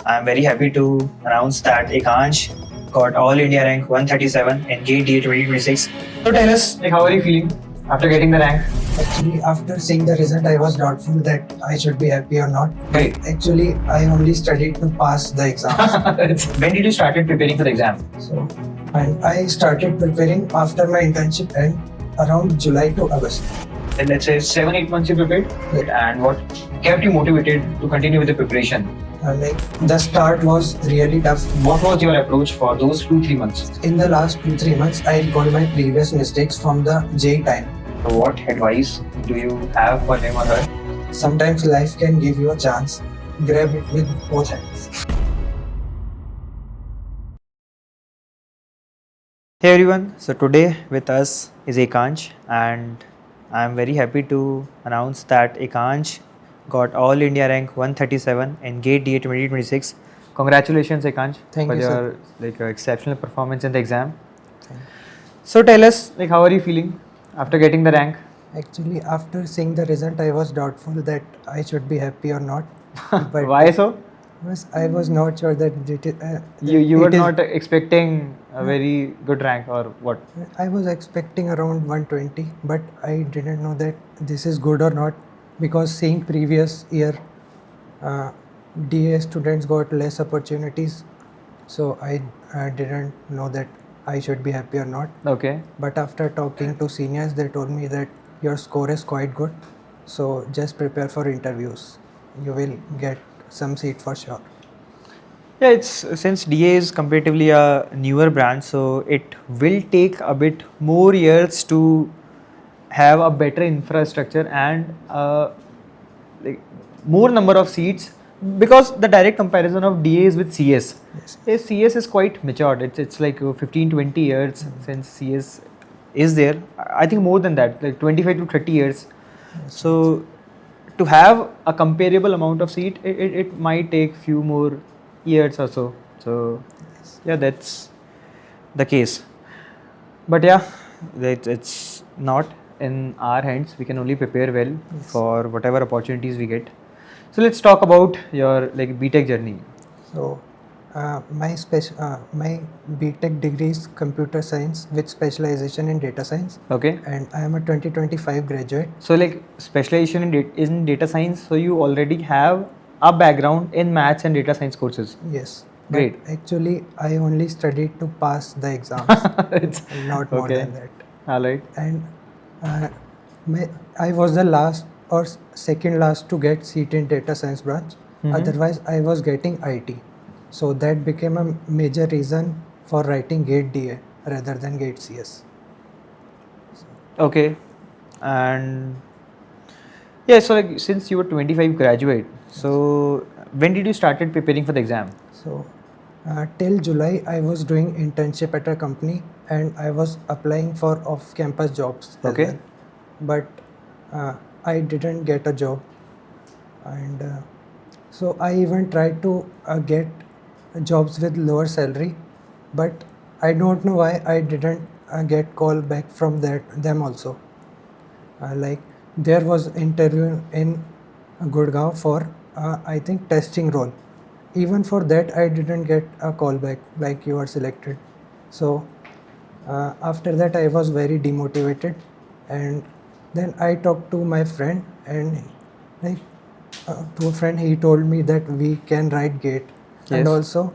I'm very happy to announce that Ekansh got All India rank 137 in GATE 2026. So tell us, how are you feeling after getting the rank? Actually, after seeing the result, I was doubtful that I should be happy or not. Great. Actually, I only studied to pass the exams. When did you started preparing for the exam? So, and I started preparing after my internship end around July to August. Then let's say 7-8 months you prepared. Yeah. And what kept you motivated to continue with the preparation? Like the start was really tough. What was your approach for those 2-3 months? In the last 2-3 months, I recalled my previous mistakes from the J time. So what advice do you have for him or her? Sometimes life can give you a chance. Grab it with both hands. Hey everyone, so today with us is Ekansh and I am very happy to announce that Ekansh got All India rank 137 in GATE 2026. Congratulations Ekansh Thank for you, your sir. exceptional performance in the exam. So tell us, how are you feeling after getting the rank? Actually, after seeing the result, I was doubtful that I should be happy or not. But Why so? because I was not sure that You were not expecting a very good rank or what? I was expecting around 120, but I didn't know that this is good or not because seeing previous year, DA students got less opportunities, so I didn't know that I should be happy or not. Okay. But after talking to seniors, they told me that your score is quite good, so just prepare for interviews. You will get some seat for sure. Yeah, it's since DA is comparatively a newer branch, so it will take a bit more years to have a better infrastructure and more number of seats because the direct comparison of DA is with CS. Yes. CS is quite matured. It's like 15-20 years since CS is there. I think more than that, like 25 to 30 years. So to have a comparable amount of seat, it might take few more years or so. So yeah, that's the case. But yeah, it's not in our hands. We can only prepare well for whatever opportunities we get. So let's talk about your BTech journey. So my BTech degree is computer science with specialization in data science. Okay. And I am a 2025 graduate. So specialization in data science. So you already have a background in maths and data science courses. Yes. Great. But actually, I only studied to pass the exams, not more than that. All right. And I was the last or second last to get seat in data science branch. Otherwise, I was getting IT. So that became a major reason for writing GATE DA rather than GATE CS. Okay. And yeah, so since you were 25 graduate, so when did you started preparing for the exam? So till July, I was doing internship at a company and I was applying for off-campus jobs. Okay. Well. But I didn't get a job, and so I even tried to get jobs with lower salary, but I don't know why I didn't get call back from them also. Like there was interview in Gurgaon for I think testing role. Even for that I didn't get a call back like you are selected. So after that I was very demotivated, and then I talked to my friend, and to a friend he told me that we can write GATE. Yes. And also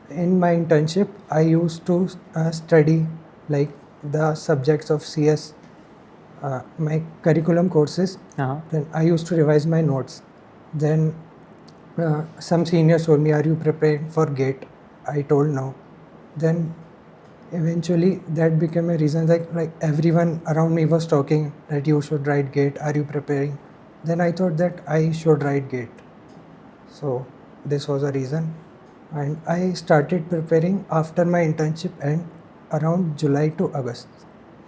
in my internship I used to study like the subjects of CS, my curriculum courses. Then I used to revise my notes. Then some seniors told me, are you prepared for GATE? I told no. Then eventually that became a reason, like everyone around me was talking that you should write GATE, are you preparing? Then I thought that I should write GATE. So this was a reason, and I started preparing after my internship end around July to August.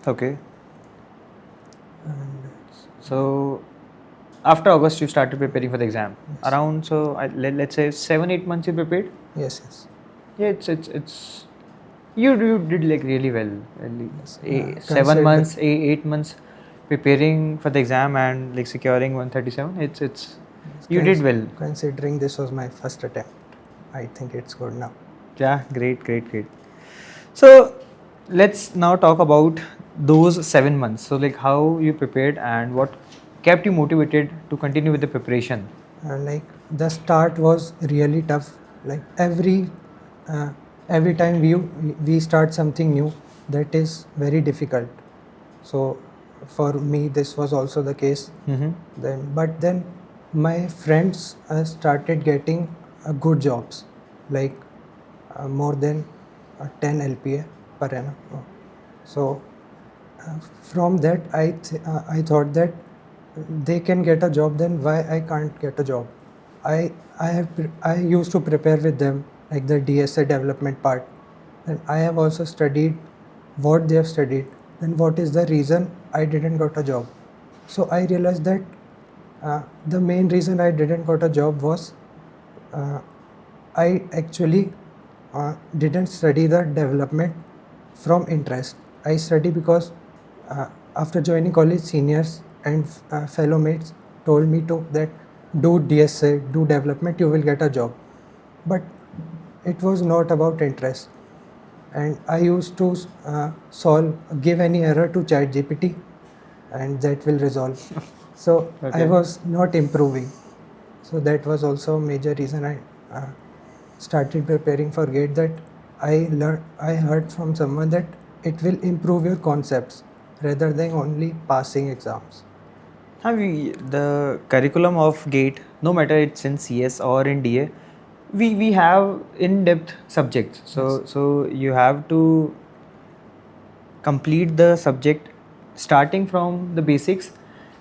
Okay. And so after August you started preparing for the exam. Yes. Around, so let's say 7-8 months you prepared. yes. Yeah, it's you did really well. Yes. 7 months, 8 months preparing for the exam and securing 137. It's you did well. Considering this was my first attempt. I think it's good now. Yeah, great. So let's now talk about those 7 months. So like how you prepared and what kept you motivated to continue with the preparation. Like the start was really tough. Like uh, every time we start something new, that is very difficult. So for me, this was also the case. Mm-hmm. But then my friends started getting good jobs, like more than 10 LPA per annum. So from that, I thought that they can get a job, then why I can't get a job? I used to prepare with them, like the DSA development part, and I have also studied what they have studied. Then what is the reason I didn't got a job? So I realized that the main reason I didn't got a job was uh, I actually didn't study the development from interest. I study because after joining college, seniors and fellow mates told me to that do DSA, do development, you will get a job. But it was not about interest. And I used to give any error to ChatGPT, and that will resolve. So I Okay. was not improving. So that was also a major reason I started preparing for GATE, that I heard from someone that it will improve your concepts rather than only passing exams. The curriculum of GATE, no matter it's in CS or in DA, we have in-depth subjects. So you have to complete the subject starting from the basics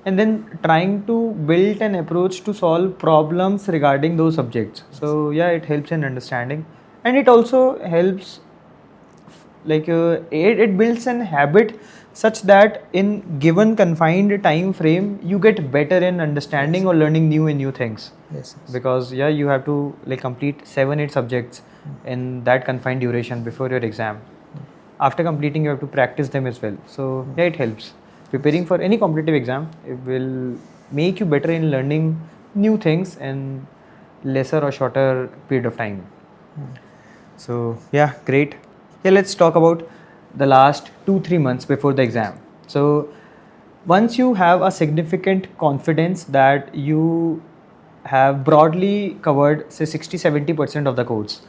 and then trying to build an approach to solve problems regarding those subjects. So yeah, it helps in understanding, and it also helps it builds an habit such that in given confined time frame you get better in understanding or learning new and new things, Yes. because yeah, you have to like complete 7-8 subjects in that confined duration before your exam. After completing, you have to practice them as well. So yeah, it helps. Preparing for any competitive exam, it will make you better in learning new things in lesser or shorter period of time. So yeah, great. Yeah, let's talk about the last 2-3 months before the exam. So once you have a significant confidence that you have broadly covered say 60-70% of the course,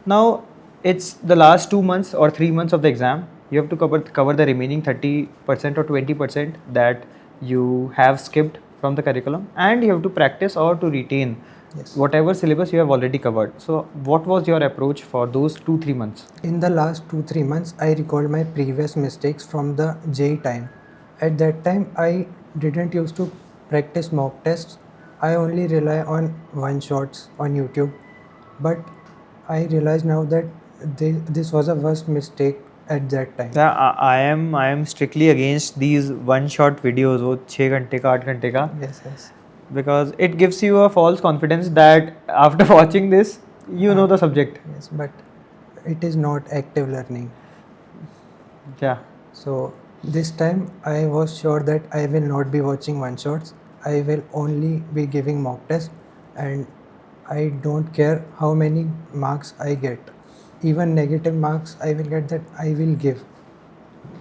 now it's the last 2 months or 3 months of the exam. You have to cover the remaining 30% or 20% that you have skipped from the curriculum, and you have to practice or to retain Yes. whatever syllabus you have already covered. So what was your approach for those 2-3 months? In the last 2-3 months, I recalled my previous mistakes from the J time. At that time, I didn't used to practice mock tests. I only rely on one shots on YouTube. But I realize now that this was a worst mistake at that time. Yeah, I am strictly against these one shot videos, वो 6 घंटे का 8 घंटे का, Yes. because it gives you a false confidence that after watching this you know the subject. Yes, but it is not active learning. Yeah. So this time I was sure that I will not be watching one shots. I will only be giving mock test, and I don't care how many marks I get. Even negative marks I will get, that I will give.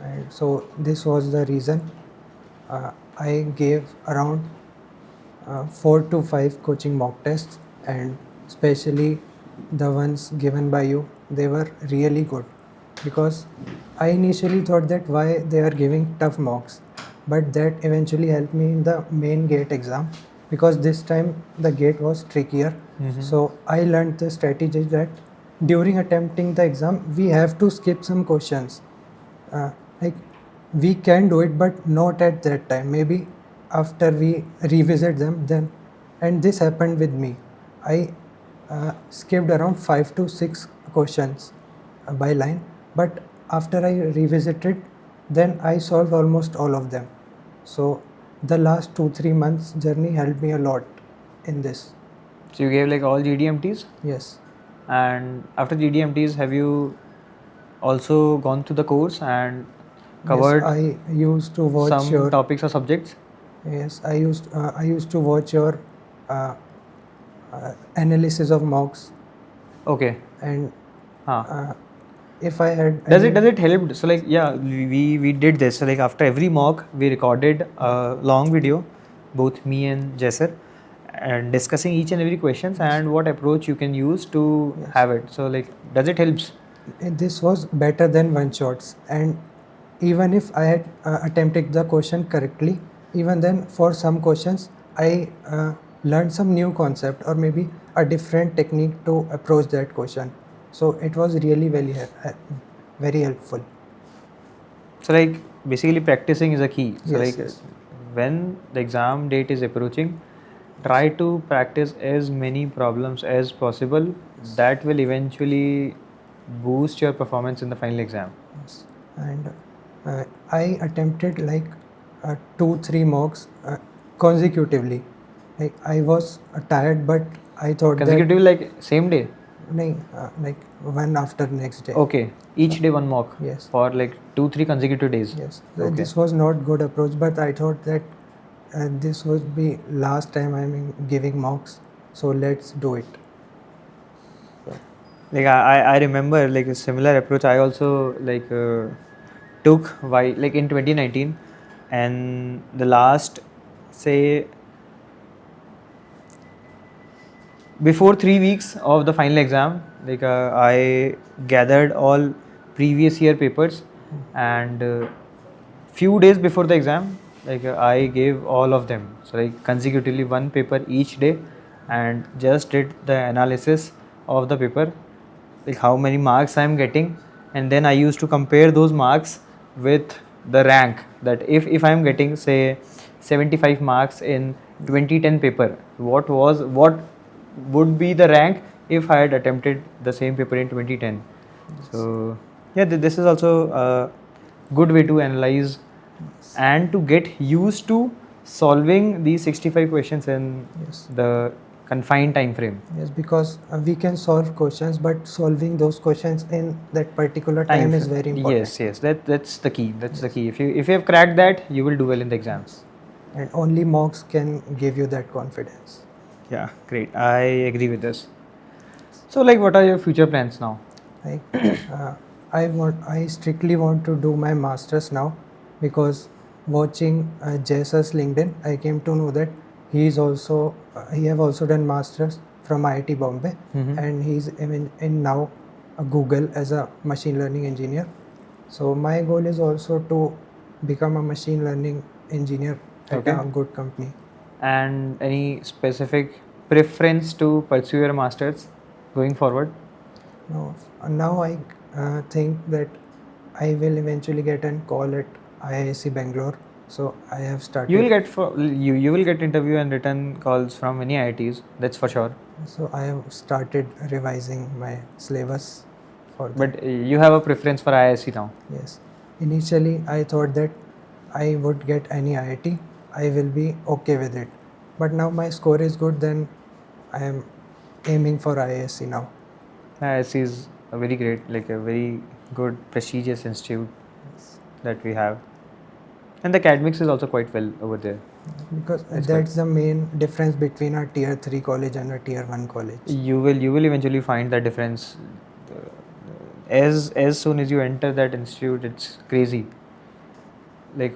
And so this was the reason I gave around 4 to 5 coaching mock tests, and especially the ones given by you, they were really good, because I initially thought that why they are giving tough mocks, but that eventually helped me in the main GATE exam, because this time the GATE was trickier. So I learned the strategy that during attempting the exam we have to skip some questions. Like we can do it, but not at that time. Maybe after we revisit them, then. And this happened with me. I skipped around 5 to 6 questions by line, but after I revisited, then I solved almost all of them. So the last 2-3 months journey helped me a lot in this. So you gave like all GDMTs, Yes. and after GDMTs have you also gone through the course and covered Yes, I used to watch some your topics or subjects? Yes, I used to watch your analysis of mocks, Okay. and Huh. if I had Does any, it help? So like yeah, we did this. So like after every mock, we recorded a long video, both me and Jesser, and discussing each and every questions and what approach you can use to Yes. have it. So like, does it helps? this was better than one shots, and even if I had attempted the question correctly, even then for some questions I learned some new concept or maybe a different technique to approach that question. So it was really very helpful. So like basically practicing is a key. So Yes, like yes. when the exam date is approaching, try to practice as many problems as possible. That will eventually boost your performance in the final exam. Yes. And I attempted like 2-3 mocks consecutively. Like I was tired, but I thought Consecutive like same day. like one after next day. Okay, each day one mock. Yes. For like 2-3 consecutive days. Yes. Okay. This was not good approach, but I thought that this would be last time I'm giving mocks, so let's do it. Like I remember like a similar approach I also like took while like in 2019, and the last say before 3 weeks of the final exam, like I gathered all previous year papers, and few days before the exam, like I gave all of them. So like consecutively one paper each day, and just did the analysis of the paper, like how many marks I am getting, and then I used to compare those marks with the rank, that if I am getting say 75 marks in 2010 paper, what would be the rank if I had attempted the same paper in 2010. So yeah, this is also a good way to analyze and to get used to solving these 65 questions in Yes. the confined time frame. Yes, because we can solve questions, but solving those questions in that particular time is very important. Yes, that's the key. That's the key. If you have cracked that, you will do well in the exams. And only mocks can give you that confidence. Yeah, great. I agree with this. So, like, what are your future plans now? Like, I strictly want to do my masters now, because watching Jesser's LinkedIn, I came to know that he have also done masters from IIT Bombay, and he's in now Google as a machine learning engineer. So my goal is also to become a machine learning engineer at a good company. And any specific preference to pursue your masters going forward? Now I think that I will eventually get a call at IISc Bangalore. So I have started. You will get interview and written calls from many IITs. That's for sure. So I have started revising my syllabus for that. But you have a preference for IISc now. Yes. Initially, I thought that I would get any IIT. I will be okay with it. But now my score is good, then I am aiming for IISc now. IISc is a very great, like a very good, prestigious institute that we have. And the academics is also quite well over there. Because that's the main difference between a tier 3 college and a tier 1 college. You will eventually find that difference. As soon as you enter that institute, it's crazy. Like,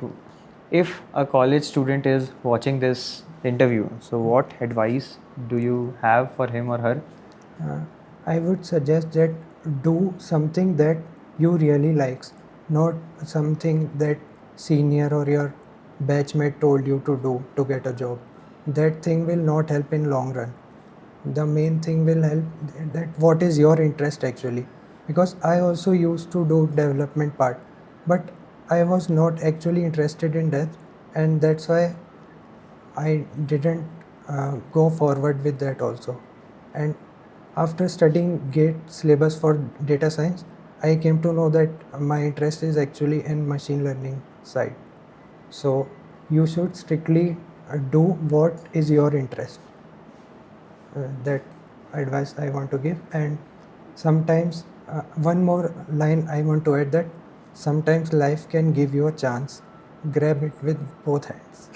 if a college student is watching this interview, so what advice do you have for him or her? I would suggest that do something that you really likes, not something that senior or your batchmate told you to do to get a job. That thing will not help in long run. The main thing will help that what is your interest actually. Because I also used to do development part, but I was not actually interested in that, and that's why I didn't go forward with that also. And after studying GATE syllabus for data science, I came to know that my interest is actually in machine learning side. So you should strictly do what is your interest. That advice I want to give. And sometimes one more line I want to add, that sometimes life can give you a chance. Grab it with both hands.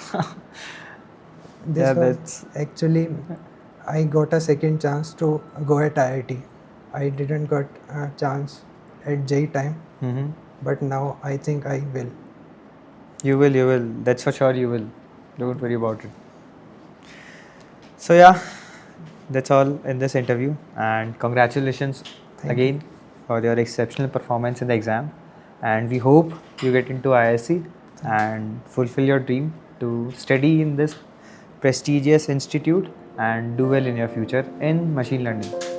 This was actually, I got a second chance to go at IIT. I didn't got a chance at J time, Mm-hmm. but now I think I will. You will. That's for sure you will. Don't worry about it. So yeah, that's all in this interview, and congratulations Thank again for your exceptional performance in the exam. And we hope you get into ISC and fulfill your dream to study in this prestigious institute and do well in your future in machine learning.